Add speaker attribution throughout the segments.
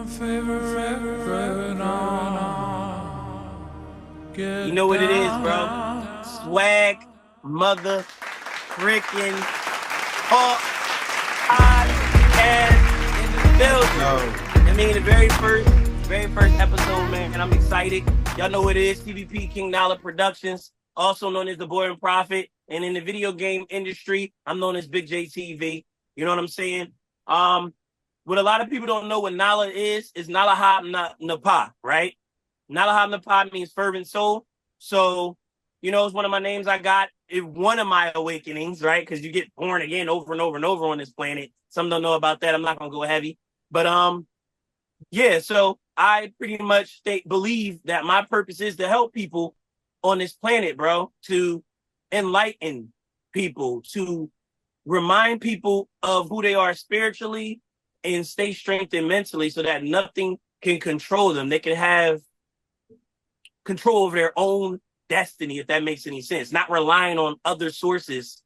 Speaker 1: You know what it is, bro. Swag, mother, freaking talk, podcast in the building. I mean, the very first episode, man, and I'm excited. Y'all know what it is, TVP King Dollar Productions, also known as The Boy and Prophet. And in the video game industry, I'm known as Big J TV. You know what I'm saying? What a lot of people don't know what Nala is Nalahab Napa, right? Nalahab Napa means fervent soul. So, you know, it's one of my names I got in one of my awakenings, right? Because you get born again over and over and over on this planet. Some don't know about that. I'm not going to go heavy. But, yeah, so I pretty much believe that my purpose is to help people on this planet, bro, to enlighten people, to remind people of who they are spiritually and stay strengthened mentally so that nothing can control them. They can have control over their own destiny, if that makes any sense. Not relying on other sources,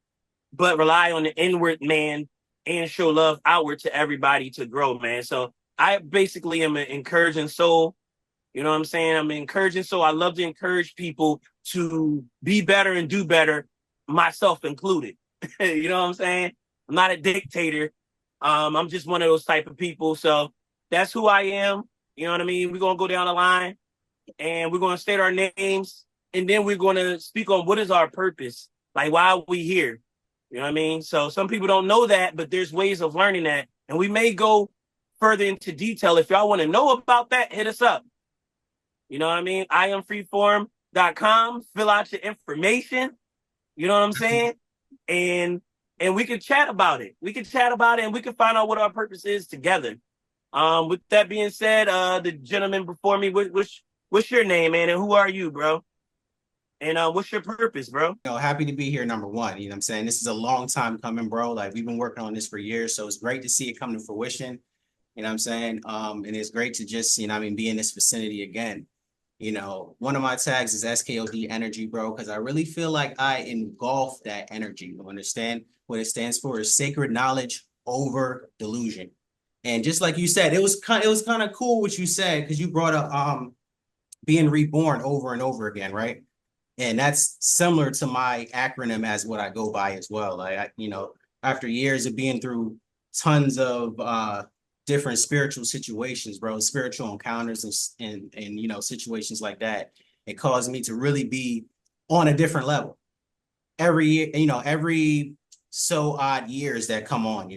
Speaker 1: but rely on the inward man and show love outward to everybody to grow, man. So I basically am an encouraging soul. You know what I'm saying? I'm an encouraging soul. I love to encourage people to be better and do better, myself included. You know what I'm saying? I'm not a dictator. I'm just one of those type of people. So that's who I am. You know what I mean? We're going to go down the line and we're going to state our names. And then we're going to speak on what is our purpose. Like, why are we here? You know what I mean? So some people don't know that, but there's ways of learning that. And we may go further into detail. If y'all want to know about that, hit us up. You know what I mean? iamfreeform.com. Fill out your information. You know what I'm saying? And we can chat about it. We can chat about it and we can find out what our purpose is together. With that being said, the gentleman before me, what's your name, man? And who are you, bro? And what's your purpose, bro?
Speaker 2: Happy to be here, number one. You know what I'm saying? This is a long time coming, bro. Like, we've been working on this for years. So it's great to see it come to fruition. You know what I'm saying? And it's great to just, be in this vicinity again. You know, one of my tags is S.W.A.G energy, bro, because I really feel like I engulf that energy. You understand what it stands for is sacred knowledge over delusion. And just like you said, it was kind of cool what you said, because you brought up being reborn over and over again, right? And that's similar to my acronym as what I go by as well. Like, after years of being through tons of different spiritual situations, bro, spiritual encounters and situations like that, it caused me to really be on a different level every year, every so odd years that come on,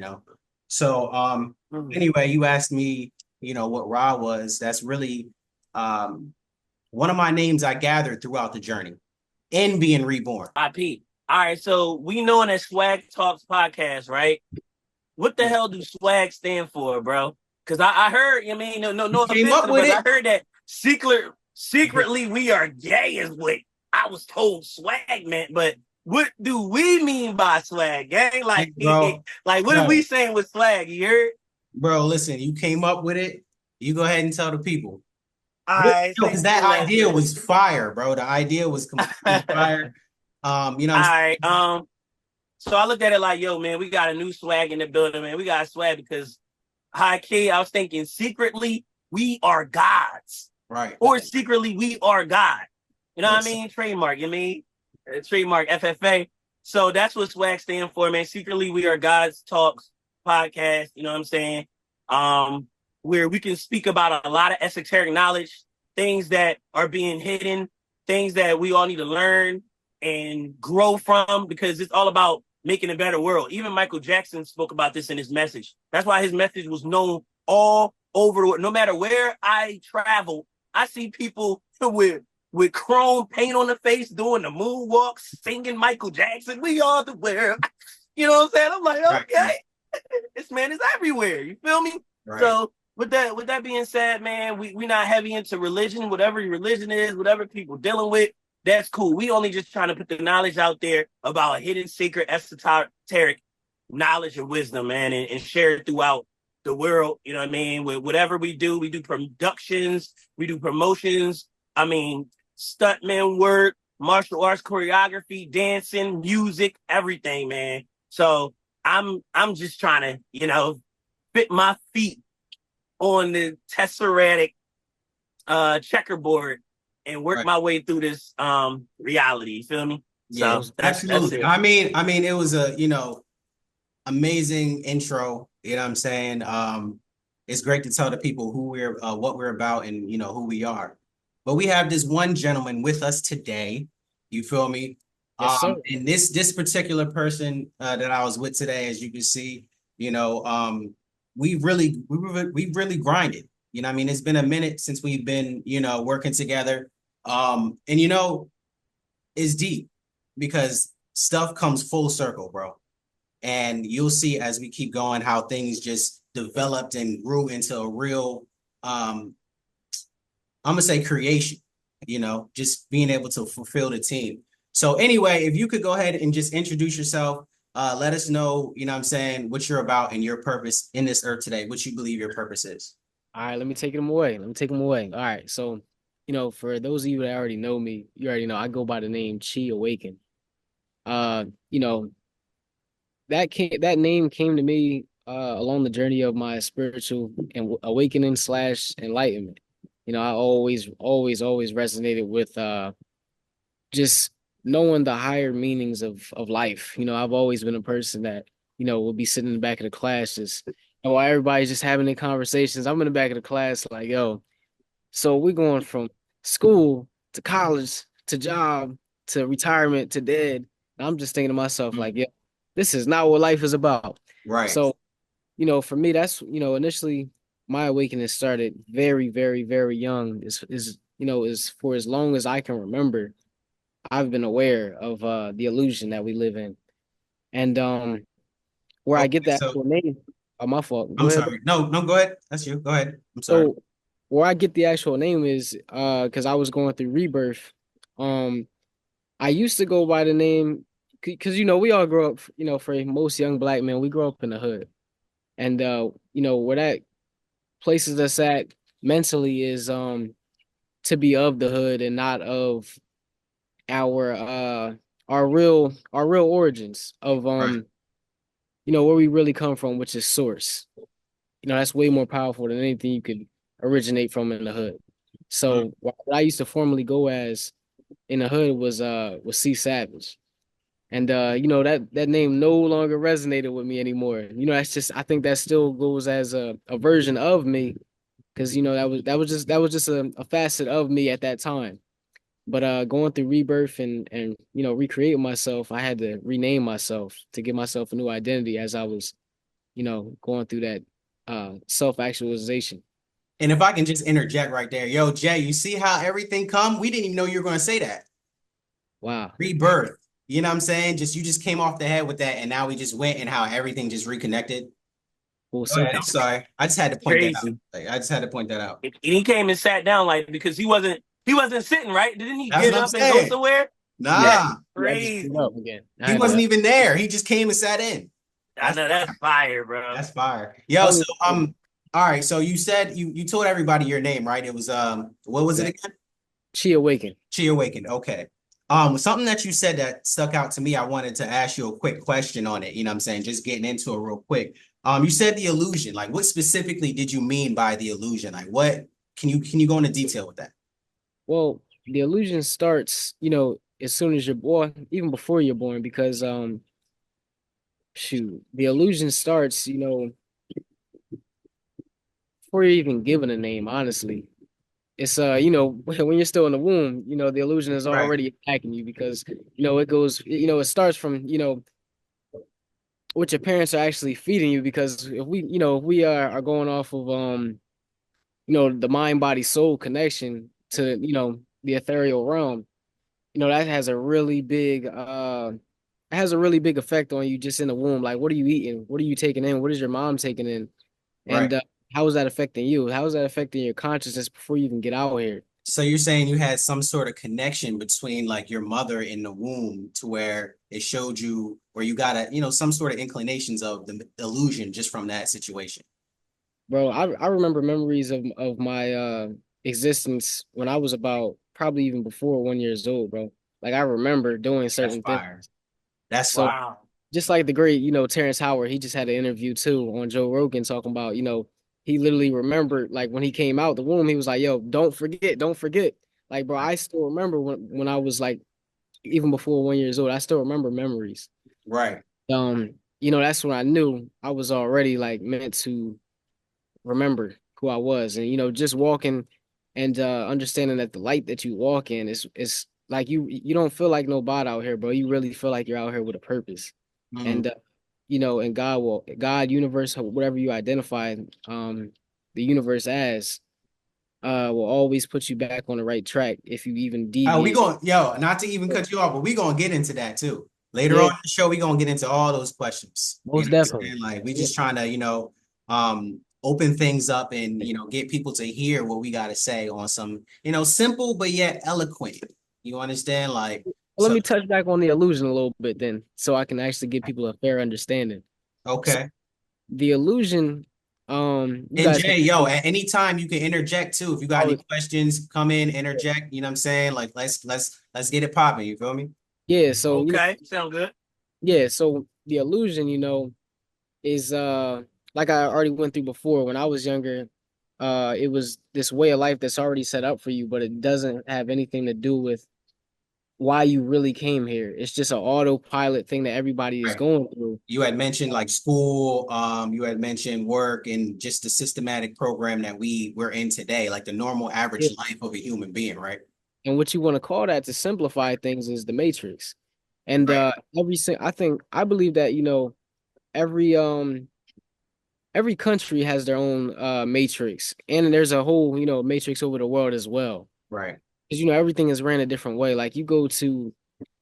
Speaker 2: So anyway, you asked me, what Ra was. That's really one of my names I gathered throughout the journey in being reborn.
Speaker 1: IP. All right, so we know in that Swag Talks podcast, right? What the hell do swag stand for, bro? Because I heard, no
Speaker 2: came up with it.
Speaker 1: I heard that secretly we are gay is what I was told swag meant, but what do we mean by swag, gang? Like, bro, like what are we saying with swag? You heard?
Speaker 2: Bro, listen, you came up with it. You go ahead and tell the people.
Speaker 1: All right,
Speaker 2: because that idea was fire, bro. The idea was completely fire. All
Speaker 1: right. So I looked at it like, yo, man, we got a new swag in the building, man. We got swag because high key, I was thinking secretly we are gods.
Speaker 2: Right.
Speaker 1: Or secretly we are God. You know what I mean? Trademark, trademark FFA. So that's what swag stands for, man. Secretly we are God's Talks podcast. You know what I'm saying? Where we can speak about a lot of esoteric knowledge, things that are being hidden, things that we all need to learn and grow from, because it's all about making a better world. Even Michael Jackson spoke about this in his message. That's why his message was known all over the world. No matter where I travel, I see people with chrome paint on the face doing the moonwalks, singing Michael Jackson. We are the world. You know what I'm saying? I'm like, okay, this man is everywhere. You feel me? Right. So with that being said, man, we not heavy into religion. Whatever your religion is, whatever people dealing with, that's cool. We only just trying to put the knowledge out there about hidden, secret, esoteric knowledge and wisdom, man, and share it throughout the world. You know what I mean? With whatever we do productions, we do promotions. I mean, stuntman work, martial arts, choreography, dancing, music, everything, man. So I'm just trying to, fit my feet on the tesseract checkerboard and work
Speaker 2: Right.
Speaker 1: my way through this reality. You feel me?
Speaker 2: Yeah,
Speaker 1: So that's
Speaker 2: absolutely.
Speaker 1: it.
Speaker 2: I mean, it was a, amazing intro. You know what I'm saying? It's great to tell the people who we're, what we're about, and who we are. But we have this one gentleman with us today. You feel me?
Speaker 3: Yes, sir.
Speaker 2: And this particular person that I was with today, as you can see, you know, um, we've really grinded. You know, what I mean, it's been a minute since we've been, working together. And it's deep because stuff comes full circle, bro. And you'll see as we keep going how things just developed and grew into a real, I'm gonna say creation, just being able to fulfill the team. So anyway, if you could go ahead and just introduce yourself, let us know, what I'm saying, what you're about and your purpose in this earth today, what you believe your purpose is.
Speaker 3: All right, let me take them away. Let me take them away. All right, so for those of you that already know me, you already know I go by the name Chi Awaken. Uh, you know that name came to me along the journey of my spiritual and awakening slash enlightenment. I always resonated with just knowing the higher meanings of life. I've always been a person that, will be sitting in the back of the class just and while everybody's just having their conversations, I'm in the back of the class like, yo, so we're going from school to college to job to retirement to dead. And I'm just thinking to myself, like, yeah, this is not what life is about.
Speaker 2: Right.
Speaker 3: So, for me, that's, initially my awakening started very, very, very young. Is for as long as I can remember. I've been aware of the illusion that we live in. And where I
Speaker 2: Okay,
Speaker 3: get that
Speaker 2: so
Speaker 3: actual name, my fault. Go
Speaker 2: I'm
Speaker 3: ahead, bro.
Speaker 2: sorry. No, no, go ahead. That's you. Go ahead. I'm sorry.
Speaker 3: So where I get the actual name is because I was going through rebirth. Um I used to go by the name because we all grow up, for most young black men, we grow up in the hood. And where that places us at mentally is to be of the hood and not of our our real origins of
Speaker 2: Right.
Speaker 3: where we really come from, which is source. That's way more powerful than anything you could originate from in the hood.
Speaker 2: Mm.
Speaker 3: So what I used to formerly go as in the hood was C Savage. And that name no longer resonated with me anymore. That's just I think that still goes as a version of me because that was just a facet of me at that time. But going through rebirth and recreating myself, I had to rename myself to give myself a new identity as I was, going through that self-actualization.
Speaker 2: And if I can just interject right there, yo, Jay, you see how everything come? We didn't even know you were going to say that.
Speaker 3: Wow.
Speaker 2: Rebirth. You know what I'm saying? You just came off the head with that, and now we just went and how everything just reconnected.
Speaker 3: Full
Speaker 2: Go ahead.
Speaker 3: circle.
Speaker 2: I'm sorry. I just had to point that out.
Speaker 1: Crazy.
Speaker 2: Like, I just had to point that out.
Speaker 1: And he came and sat down like because he wasn't sitting right. Didn't he
Speaker 2: That's
Speaker 1: get
Speaker 2: what I'm
Speaker 1: up and go
Speaker 2: saying.
Speaker 1: somewhere?
Speaker 3: Yeah.
Speaker 1: That's
Speaker 2: Nah,
Speaker 3: Yeah, I just put it
Speaker 1: crazy.
Speaker 3: up again. I
Speaker 2: he
Speaker 3: had
Speaker 2: wasn't
Speaker 3: to
Speaker 2: even there. He just came and sat in.
Speaker 1: I
Speaker 2: That's
Speaker 1: know that's fire, bro.
Speaker 2: that's fire. Yo,
Speaker 3: tell
Speaker 2: so
Speaker 3: me
Speaker 2: all right. So you said you told everybody your name, right? It was what was it
Speaker 3: that
Speaker 2: again?
Speaker 3: she awakened.
Speaker 2: Chi Awakened. Okay. Something that you said that stuck out to me, I wanted to ask you a quick question on it. You know what I'm saying? Just getting into it real quick. You said the illusion. Like, what specifically did you mean by the illusion? Like, what can you go into detail with that?
Speaker 3: Well, the illusion starts, as soon as you're born, even before you're born, because the illusion starts, before you're even given a name, honestly. It's when you're still in the womb, the illusion is
Speaker 2: Right.
Speaker 3: already attacking you because it goes, it starts from, what your parents are actually feeding you because if we are going off of the mind body soul connection to the ethereal realm, that has a really big it has a really big effect on you just in the womb. Like, what are you eating? What are you taking in? What is your mom taking in?
Speaker 2: Right.
Speaker 3: And how is that affecting you? How is that affecting your consciousness before you even get out here?
Speaker 2: So you're saying you had some sort of connection between like your mother in the womb to where it showed you, or you got some sort of inclinations of the illusion just from that situation.
Speaker 3: Bro, I remember memories of my existence when I was about probably even before 1 years old, bro. Like I remember doing
Speaker 2: That's
Speaker 3: certain things.
Speaker 2: fire. That's
Speaker 3: So
Speaker 2: fire.
Speaker 1: Wow.
Speaker 3: just like the great, Terrence Howard, he just had an interview too on Joe Rogan talking about, he literally remembered, like when he came out the womb, he was like, "Yo, don't forget, don't forget." Like, bro, I still remember when I was like, even before 1 years old, I still remember memories.
Speaker 2: Right.
Speaker 3: That's when I knew I was already like meant to remember who I was, and just walking and understanding that the light that you walk in is like you don't feel like no bot out here, bro. You really feel like you're out here with a purpose,
Speaker 2: Mm.
Speaker 3: and and God, universe, whatever you identify the universe as, will always put you back on the right track if you even
Speaker 2: We
Speaker 3: deviate.
Speaker 2: going, yo, not to even cut you off, but we gonna get into that too. Later on
Speaker 3: Yeah,
Speaker 2: in the show, we gonna get into all those questions. You know
Speaker 3: most
Speaker 2: what I'm
Speaker 3: definitely.
Speaker 2: saying? Like we
Speaker 3: Yeah,
Speaker 2: just trying to, open things up and get people to hear what we gotta say on some, simple but yet eloquent. You understand? Like,
Speaker 3: let
Speaker 2: so
Speaker 3: me touch back on the illusion a little bit then, so I can actually give people a fair understanding. So
Speaker 2: okay.
Speaker 3: the illusion, you
Speaker 2: And
Speaker 3: guys can.
Speaker 2: Jay, yo, at any time you can interject too. If you got any questions, come in, interject. You know what I'm saying? Like let's get it popping. You feel me?
Speaker 3: Yeah, so
Speaker 1: Okay, sound good.
Speaker 3: yeah, so the illusion, is like I already went through before when I was younger. It was this way of life that's already set up for you, but it doesn't have anything to do with why you really came here. It's just an autopilot thing that everybody is
Speaker 2: Right.
Speaker 3: going through.
Speaker 2: You had mentioned like school, you had mentioned work and just the systematic program that we're in today, like the normal
Speaker 3: Yeah.
Speaker 2: average life of a human being, right?
Speaker 3: And what you want to call that to simplify things is the matrix. And
Speaker 2: Right.
Speaker 3: I believe that, every every country has their own matrix. And there's a whole, matrix over the world as well.
Speaker 2: Right.
Speaker 3: Because everything is ran a different way. Like you go to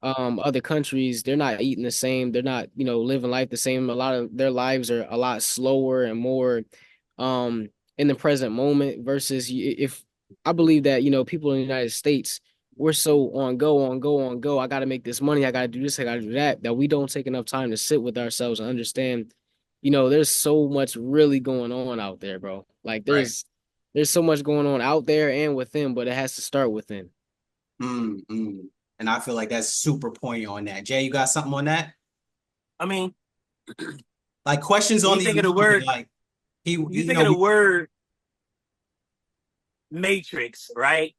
Speaker 3: other countries, they're not eating the same, they're not, living life the same. A lot of their lives are a lot slower and more um in the present moment versus if I believe that, people in the United States, we're so on go, on go, on go. I gotta make this money, I gotta do this, I gotta do that, that we don't take enough time to sit with ourselves and understand, there's so much really going on out there, bro. Like
Speaker 2: Right.
Speaker 3: there's so much going on out there and within, but it has to start within.
Speaker 2: Mm, mm. And I feel like that's super point on that. Jay, you got something on that?
Speaker 1: I mean,
Speaker 2: Like questions
Speaker 1: when
Speaker 2: on
Speaker 1: you
Speaker 2: the
Speaker 1: think of the
Speaker 2: illusion,
Speaker 1: word,
Speaker 2: like
Speaker 1: you think of the word Matrix, right?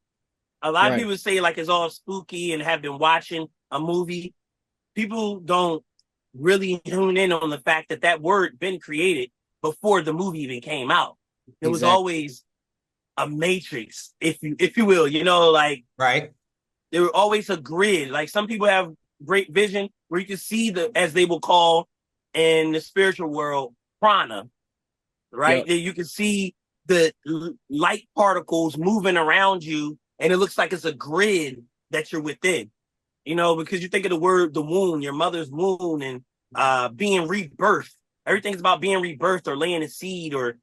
Speaker 1: A lot of
Speaker 3: Right.
Speaker 1: people say like it's all spooky and have been watching a movie. People don't really hone in on the fact that that word been created before the movie even came out. It was
Speaker 3: Exactly.
Speaker 1: always a matrix, if you will. Like
Speaker 2: right,
Speaker 1: there were always a grid. Like some people have great vision where you can see the, as they will call in the spiritual world, prana, right?
Speaker 3: Yep.
Speaker 1: That you can see the light particles moving around you, and it looks like it's a grid that you're within. Because you think of the word the womb, your mother's womb, and being rebirthed. Everything's about being rebirthed or laying a seed or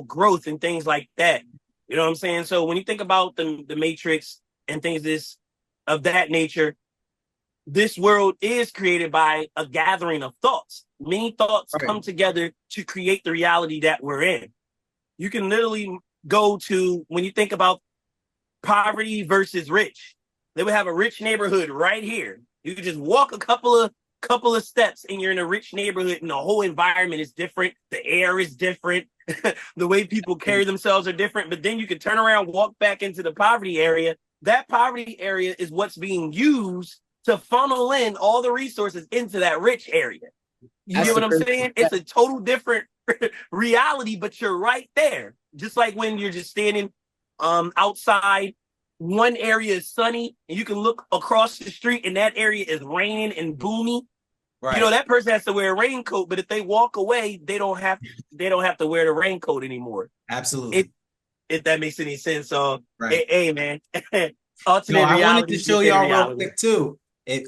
Speaker 1: growth and things like that. You know what I'm saying? So when you think about the matrix and things of that nature, this world is created by a gathering of thoughts. Many thoughts
Speaker 3: Right.
Speaker 1: come together to create the reality that we're in. You can literally go to, when you think about poverty versus rich, they would have a rich neighborhood right here. You could just walk a couple of steps and you're in a rich neighborhood and the whole environment is different. The air is different. The way people carry themselves are different. But then you can turn around, walk back into the poverty area. That poverty area is what's being used to funnel in all the resources into that rich area. You
Speaker 3: That's
Speaker 1: get
Speaker 3: the
Speaker 1: what I'm
Speaker 3: crazy
Speaker 1: saying?
Speaker 3: fact.
Speaker 1: It's a total different reality, but you're right there. Just like when you're just standing outside, one area is sunny and you can look across the street and that area is raining and boomy.
Speaker 2: right,
Speaker 1: That person has to wear a raincoat, but if they walk away, they don't have to wear the raincoat anymore.
Speaker 2: absolutely,
Speaker 1: It if that makes any sense. So
Speaker 2: right.
Speaker 1: hey man,
Speaker 2: Yo,
Speaker 1: alternate
Speaker 2: I wanted
Speaker 1: reality
Speaker 2: to
Speaker 1: is your
Speaker 2: show
Speaker 1: favorite
Speaker 2: y'all real
Speaker 1: reality.
Speaker 2: quick too.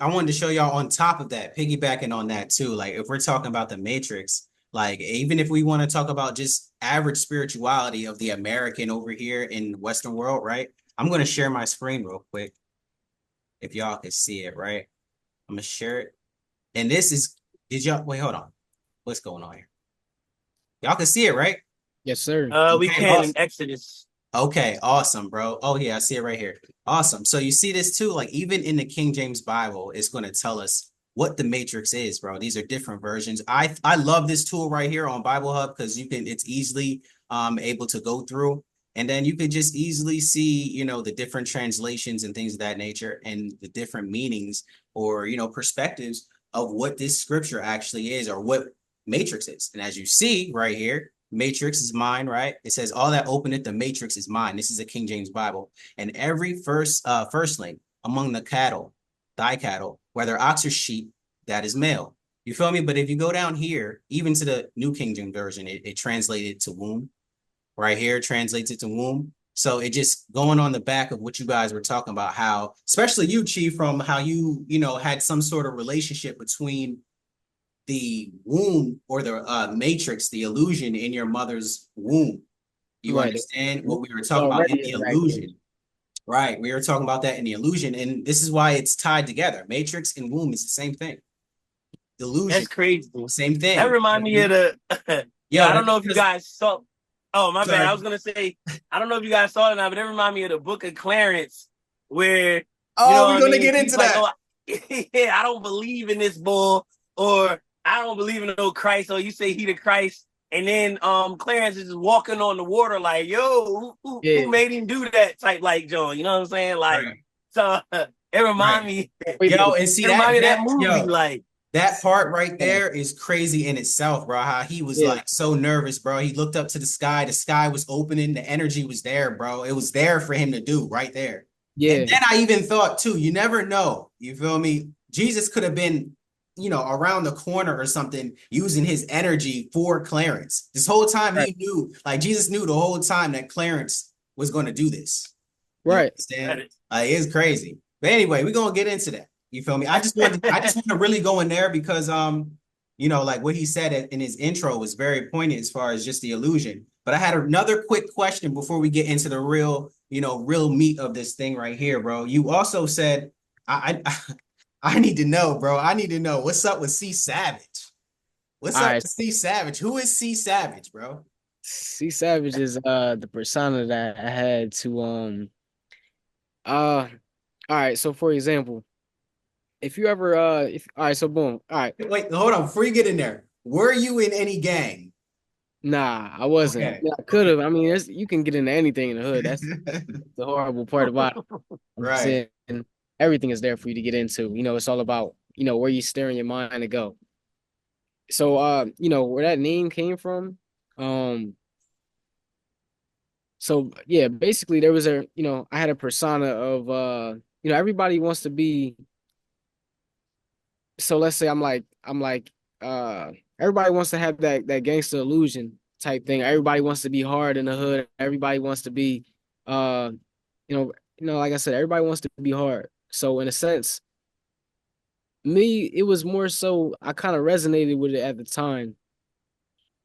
Speaker 2: I wanted to show y'all on top of that, piggybacking on that too. Like if we're talking about the Matrix, like even if we want to talk about just average spirituality of the American over here in the Western world, right? I'm gonna share my screen real quick if y'all can see it, right? I'm gonna share it. And this is, did y'all wait, hold on. What's going on here? Y'all can see it, right?
Speaker 3: Yes, sir.
Speaker 1: We
Speaker 2: Okay,
Speaker 1: can in
Speaker 2: awesome.
Speaker 1: Exodus.
Speaker 2: Okay, awesome, bro. Oh yeah, I see it right here. Awesome. So you see this too, like even in the King James Bible, it's going to tell us what the matrix is, bro. These are different versions. I love this tool right here on Bible Hub because it's easily able to go through. And then you could just easily see, the different translations and things of that nature and the different meanings or, perspectives of what this scripture actually is or what matrix is. And as you see right here, matrix is mine, right? It says all that openeth the matrix is mine. This is a King James Bible. And every firstling among the cattle, thy cattle, whether ox or sheep, that is male. You feel me? But if you go down here, even to the New King James Version, it translated to womb. Right here translates it to womb. So it just going on the back of what you guys were talking about, how, especially you, Chief, from how you, had some sort of relationship between the womb or the matrix, the illusion in your mother's womb. You
Speaker 3: Right.
Speaker 2: understand what we were talking about in
Speaker 3: Already
Speaker 2: the
Speaker 3: interactive.
Speaker 2: illusion, right? We were talking about that in the illusion, and this is why it's tied together. Matrix and womb is the same thing. Illusion,
Speaker 1: That's crazy.
Speaker 2: same
Speaker 1: That
Speaker 2: thing.
Speaker 1: remind me of the. Yo,
Speaker 2: Yo,
Speaker 1: I don't
Speaker 2: that's
Speaker 1: know if you
Speaker 2: because,
Speaker 1: guys saw. Oh, my bad. I
Speaker 2: sorry.
Speaker 1: was gonna say, I don't know if you guys saw it now, but it remind me of the Book of Clarence, where
Speaker 2: Oh,
Speaker 1: what
Speaker 2: we're
Speaker 1: I
Speaker 2: gonna
Speaker 1: mean,
Speaker 2: get
Speaker 1: he's
Speaker 2: into
Speaker 1: like,
Speaker 2: that.
Speaker 1: oh, yeah, I don't believe in this bull, or I don't believe in no Christ, or you say he the Christ, and then Clarence is just walking on the water like, yo, who
Speaker 3: Yeah.
Speaker 1: made him do that type like John? You know what I'm saying? Like,
Speaker 2: Right,
Speaker 1: so it remind
Speaker 2: right.
Speaker 1: me, it
Speaker 3: Wait,
Speaker 2: Yo, and see
Speaker 1: remind me of that
Speaker 2: that
Speaker 1: movie,
Speaker 2: yo,
Speaker 1: like.
Speaker 2: that part right
Speaker 3: yeah.
Speaker 2: there is crazy in itself, bro. How he was
Speaker 3: Yeah.
Speaker 2: like so nervous, bro. He looked up to the sky was opening, the energy was there, bro. It was there for him to do right there. And
Speaker 3: Yeah.
Speaker 2: then I even thought too, you never know. You feel me? Jesus could have been, around the corner or something using his energy for Clarence. This whole time
Speaker 3: Right.
Speaker 2: he knew, like Jesus knew the whole time that Clarence was going to do this. You
Speaker 3: Right.
Speaker 2: understand? It's crazy. But anyway, we're gonna get into that. You feel me? I just want to really go in there because like what he said in his intro was very poignant as far as just the illusion. But I had another quick question before we get into the real meat of this thing right here, bro. You also said I I need to know, bro. I need to know what's up with C Savage. What's
Speaker 3: All
Speaker 2: up
Speaker 3: right.
Speaker 2: with C Savage? Who is C Savage, bro?
Speaker 3: C-Savage is the persona that I had to all right, so for example, if you ever if all right, so boom. All right.
Speaker 2: Wait, hold on. Before you get in there, were you in any gang?
Speaker 3: Nah, I wasn't.
Speaker 2: Okay.
Speaker 3: Yeah, I could
Speaker 2: Okay.
Speaker 3: have. I mean, you can get into anything in the hood. That's the horrible part about it. I'm
Speaker 2: Right.
Speaker 3: saying everything is there for you to get into. It's all about, where you steering your mind to go. So where that name came from, um, so yeah, basically there was I had a persona of everybody wants to be. So let's say I'm like uh everybody wants to have that gangster illusion type thing. Everybody wants to be hard in the hood. Everybody wants to be uh like I said, everybody wants to be hard. So in a sense, me, it was more so I kind of resonated with it at the time.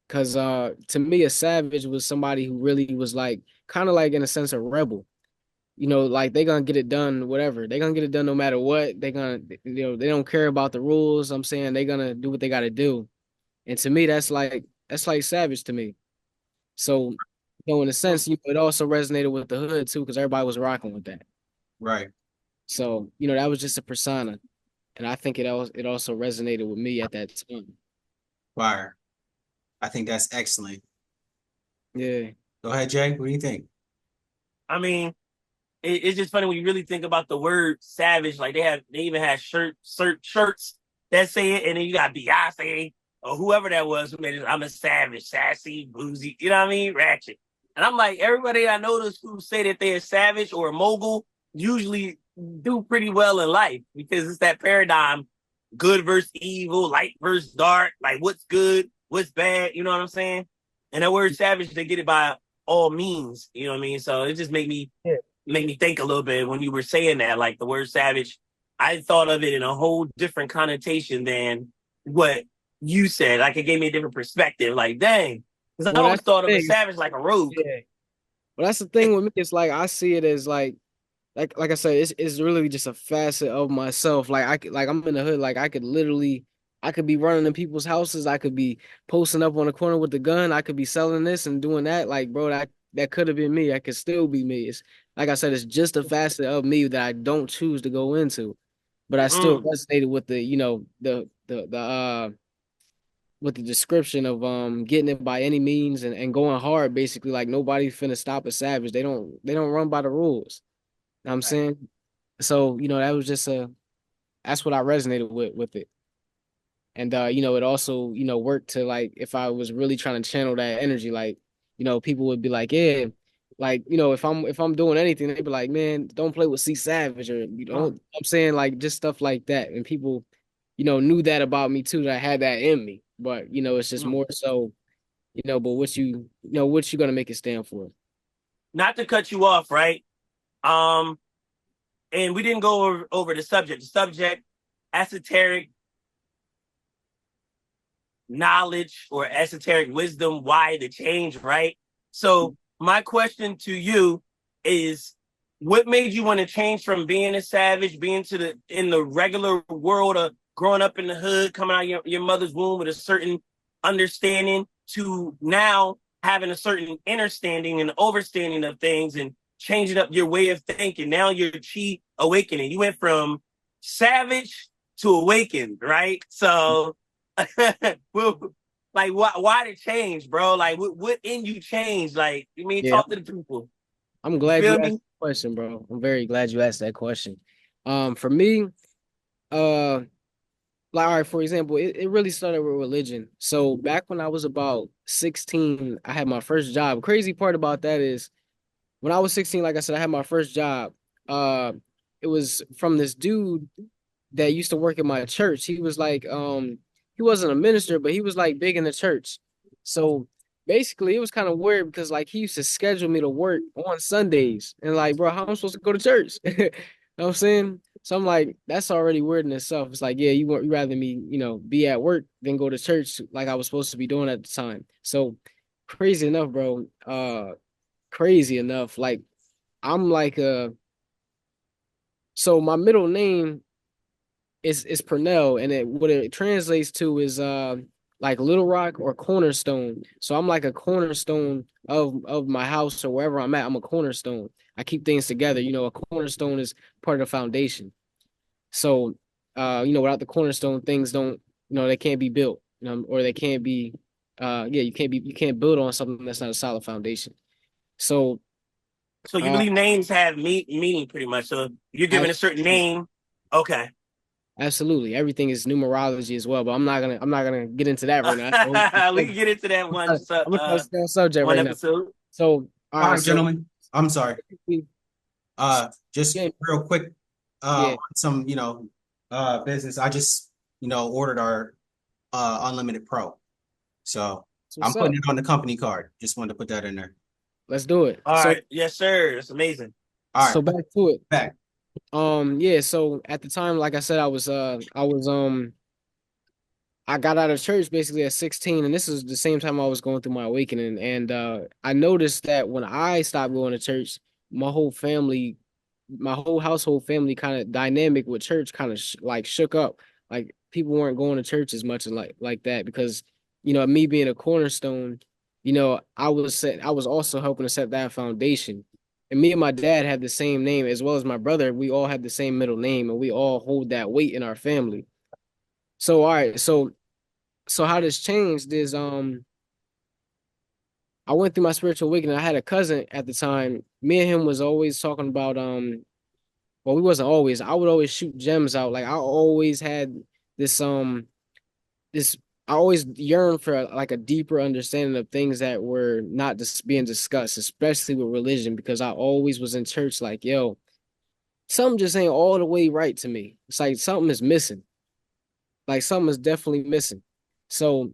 Speaker 3: Cause to me a savage was somebody who really was like kind of like in a sense a rebel. Like they gonna get it done, whatever. They gonna get it done no matter what. They gonna, they don't care about the rules. I'm saying they gonna do what they gotta do. And to me, that's like savage to me. So, in a sense, it also resonated with the hood too, because everybody was rocking with that.
Speaker 2: Right.
Speaker 3: So, that was just a persona, and I think it also resonated with me at that time.
Speaker 2: Fire. I think that's excellent.
Speaker 3: Yeah.
Speaker 2: Go ahead, Jay. What do you think?
Speaker 1: I mean, it's just funny when you really think about the word savage. Like they even had shirts that say it, and then you got Beyonce or whoever that was who made it. I'm a savage, sassy, boozy. You know what I mean? Ratchet. And I'm like, everybody I notice who say that they're savage or a mogul usually do pretty well in life because it's that paradigm: good versus evil, light versus dark. Like what's good, what's bad. You know what I'm saying? And that word savage, they get it by all means. You know what I mean? So it just made me think a little bit when you were saying that, like the word savage. I thought of it in a whole different connotation than what you said. Like it gave me a different perspective. Like, dang, because I
Speaker 3: Well,
Speaker 1: always
Speaker 3: that's the
Speaker 1: thought of a
Speaker 3: thing.
Speaker 1: savage like a rogue.
Speaker 3: Yeah. Well, that's the thing with me. It's like I see it as like I said, it's really just a facet of myself. Like I'm in the hood. Like I could be running in people's houses. I could be posting up on the corner with the gun. I could be selling this and doing that. Like, bro, that could have been me. That could still be me. It's like I said, it's just a facet of me that I don't choose to go into. But I still
Speaker 1: Mm.
Speaker 3: resonated with the with the description of getting it by any means and going hard, basically. Like nobody's finna stop a savage. They don't run by the rules. You know what I'm
Speaker 2: Right.
Speaker 3: saying? So, that was just that's what I resonated with it. And it also, worked to, like, if I was really trying to channel that energy, like, people would be like, yeah, like, if I'm doing anything, they'd be like, man, don't play with C Savage, or I'm saying, like, just stuff like that. And people, knew that about me too, that I had that in me. But, it's just
Speaker 1: Mhm.
Speaker 3: more so, but what you gonna make it stand for?
Speaker 1: Not to cut you off, right? Um, and we didn't go over the subject. The subject, esoteric knowledge or esoteric wisdom, why the change, right? So my question to you is, what made you want to change from being a savage, being in the regular world of growing up in the hood, coming out of your mother's womb with a certain understanding, to now having a certain understanding and overstanding of things and changing up your way of thinking? Now you're chi awakening. You went from savage to awakened, right? So well, like, why the change, bro? Like, what in you changed? Like, I mean,
Speaker 3: Yeah,
Speaker 1: talk to the people.
Speaker 3: I'm
Speaker 1: You
Speaker 3: glad you
Speaker 1: feel
Speaker 3: asked
Speaker 1: me?
Speaker 3: the question, bro. I'm very glad you asked that question. For me, uh, like, all right, for example, it really started with religion. So back when I was about 16, I had my first job. Crazy part about that is when I was 16, like I said, I had my first job. Uh, it was from this dude that used to work at my church. He was like, he wasn't a minister, but he was like big in the church. So basically, it was kind of weird because like he used to schedule me to work on Sundays, and like, bro, how am I supposed to go to church? You know what I'm saying? So I'm like, that's already weird in itself. It's like, yeah, you rather me, be at work than go to church like I was supposed to be doing at the time. So crazy enough, bro. Crazy enough. Like I'm like so my middle name is Purnell, and what it translates to is like Little Rock or Cornerstone. So I'm like a cornerstone of my house or wherever I'm at. I'm a cornerstone. I keep things together. A cornerstone is part of the foundation. So without the cornerstone, things don't, they can't be built, or they can't be yeah, you can't build on something that's not a solid foundation. So
Speaker 1: So you
Speaker 3: uh
Speaker 1: believe names have meaning, pretty much. So you're given a certain
Speaker 3: absolutely.
Speaker 1: name. Okay.
Speaker 3: Absolutely. Everything is numerology as well, but I'm not gonna get into that right now. That's a whole
Speaker 1: We can
Speaker 3: subject.
Speaker 1: get into that
Speaker 3: I'm gonna try to stay on subject
Speaker 1: one
Speaker 3: right now.
Speaker 1: episode.
Speaker 3: So, all
Speaker 2: All
Speaker 3: right,
Speaker 2: right,
Speaker 3: so
Speaker 2: gentlemen. I'm sorry. Just
Speaker 3: yeah,
Speaker 2: real quick,
Speaker 3: yeah,
Speaker 2: some, business. I just, ordered our unlimited pro. So
Speaker 3: that's
Speaker 2: I'm
Speaker 3: what's
Speaker 2: putting
Speaker 3: up.
Speaker 2: it on the company card. Just wanted to put that in there.
Speaker 3: Let's do it.
Speaker 1: All
Speaker 3: So
Speaker 1: right. Yes, sir. It's amazing.
Speaker 2: All right,
Speaker 3: so back to it.
Speaker 2: back.
Speaker 3: Yeah, so at the time, like I said, I got out of church basically at 16, and this is the same time I was going through my awakening. And I noticed that when I stopped going to church, my whole family, my whole household family kind of dynamic with church kind of like shook up. Like people weren't going to church as much and like that because me being a cornerstone, I was also helping to set that foundation. And me and my dad had the same name as well as my brother. We all had the same middle name, and we all hold that weight in our family. So all right, so how this changed is I went through my spiritual awakening. I had a cousin at the time. Me and him was always talking about well, we wasn't always. I would always shoot gems out. Like I always had this this I always yearned for like a deeper understanding of things that were not just being discussed, especially with religion, because I always was in church like, yo, something just ain't all the way right to me. It's like something is missing. Like something is definitely missing. So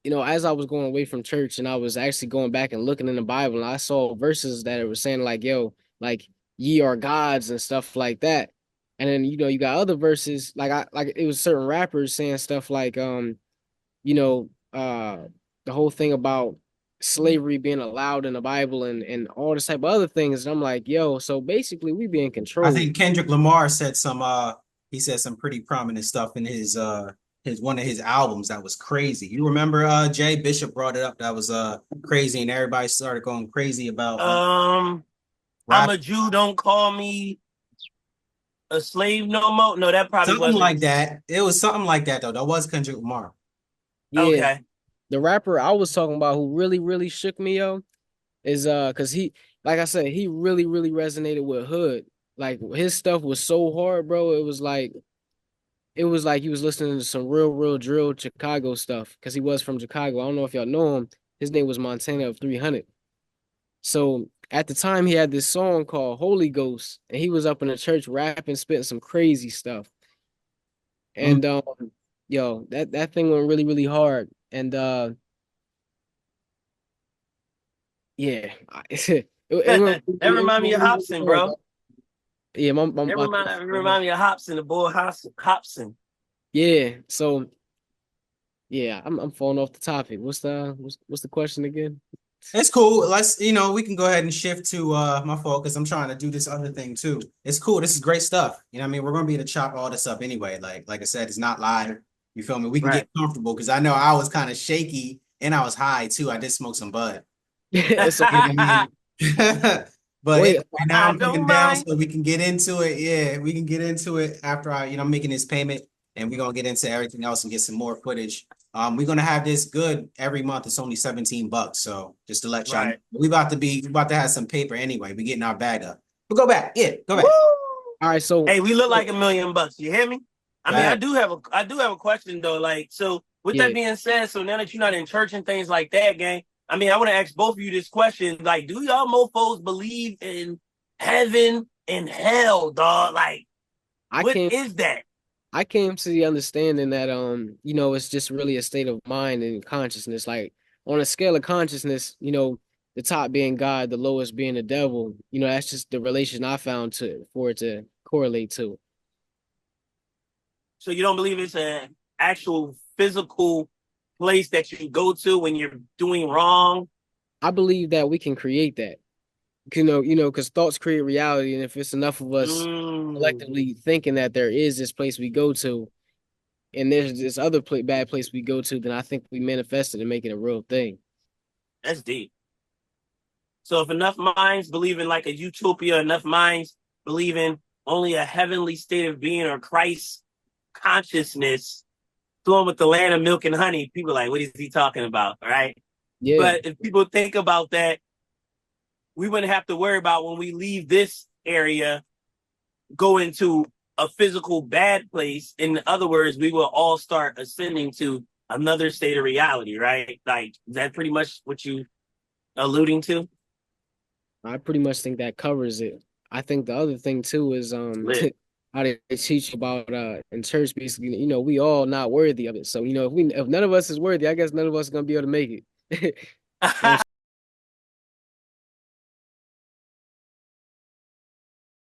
Speaker 3: as I was going away from church and I was actually going back and looking in the Bible, and I saw verses that it was saying like, yo, like ye are gods and stuff like that. And then you got other verses like it was certain rappers saying stuff like you know, uh the whole thing about slavery being allowed in the Bible and all this type of other things. And I'm like, yo, so basically we being
Speaker 2: I
Speaker 3: controlled.
Speaker 2: think Kendrick Lamar said some he said some pretty prominent stuff in his one of his albums that was crazy. You remember Jay Bishop brought it up that was crazy and everybody started going crazy about
Speaker 1: Um, I'm
Speaker 2: rap.
Speaker 1: a Jew. Don't call me a slave no more. No, that probably
Speaker 2: Something
Speaker 1: wasn't.
Speaker 2: like that. It was something like that though. That was Kendrick Lamar.
Speaker 3: Yeah,
Speaker 1: Okay.
Speaker 3: the rapper I was talking about who really, really shook me, yo, is cause he, like I said, he really, really resonated with Hood. Like his stuff was so hard, bro. It was like he was listening to some real, real drill Chicago stuff because he was from Chicago. I don't know if y'all know him. His name was Montana of 300. So at the time, he had this song called Holy Ghost, and he was up in the church rapping, spitting some crazy stuff.
Speaker 2: Mm.
Speaker 3: And yo, that thing went really, really hard. And yeah, it went
Speaker 1: That remind me of
Speaker 3: really, really
Speaker 1: Hobson,
Speaker 3: hard,
Speaker 1: bro.
Speaker 3: bro. Yeah, my
Speaker 1: It remind me of Hobson, the boy Hobson.
Speaker 3: yeah. So yeah, I'm falling off the topic. What's the question again?
Speaker 2: It's cool. Let's, we can go ahead and shift to my fault because I'm trying to do this other thing too. It's cool. This is great stuff. You know what I mean? We're gonna be able to chop all this up anyway. Like I said, it's not live. You feel me? We can get
Speaker 1: Right.
Speaker 2: comfortable because I know I was kind of shaky and I was high too. I did smoke some bud.
Speaker 3: It's
Speaker 2: You know
Speaker 3: okay.
Speaker 2: what I mean? But
Speaker 3: Wait,
Speaker 2: anyway, now
Speaker 1: I
Speaker 2: I'm coming
Speaker 1: don't
Speaker 2: down
Speaker 1: mind.
Speaker 2: so we can get into it. Yeah, we can get into it after I'm making this payment and we're gonna get into everything else and get some more footage. We're gonna have this good every month. It's only $17. So just to let y'all know,
Speaker 1: Right.
Speaker 2: we about to have some paper anyway. We getting our bag up. But go back. Yeah, go
Speaker 1: Woo!
Speaker 2: back.
Speaker 3: all right,
Speaker 1: Hey, we look like
Speaker 3: so
Speaker 1: $1 million. You hear me? I mean,
Speaker 2: Back.
Speaker 1: I do have a question though. Like, so with that
Speaker 3: yeah,
Speaker 1: being said, so now that you're not in church and things like that, gang, I mean, I want to ask both of you this question. Like, do y'all mofos believe in heaven and hell, dog? Like,
Speaker 3: I
Speaker 1: what
Speaker 3: came
Speaker 1: is that?
Speaker 3: I came to the understanding that it's just really a state of mind and consciousness. Like on a scale of consciousness, the top being God, the lowest being the devil. That's just the relation I found to for it to correlate to.
Speaker 1: So you don't believe it's an actual physical place that you go to when you're doing wrong?
Speaker 3: I believe that we can create that. Because thoughts create reality, and if it's enough of us
Speaker 1: Mm,
Speaker 3: collectively thinking that there is this place we go to, and there's this other bad place we go to, then I think we manifest it and make it a real thing.
Speaker 1: that's deep. So if enough minds believe in like a utopia, enough minds believe in only a heavenly state of being or Christ consciousness flowing with the land of milk and honey, people are like, what is he talking about? Right.
Speaker 3: Yeah,
Speaker 1: But if people think about that, we wouldn't have to worry about when we leave this area, go into a physical bad place. In other words, we will all start ascending to another state of reality, right? Like, is that pretty much what you alluding to?
Speaker 3: I pretty much think that covers it. I think the other thing too is
Speaker 1: Lit.
Speaker 3: how they teach about in church basically, we all not worthy of it. So, if none of us is worthy, I guess none of us are gonna be able to make it.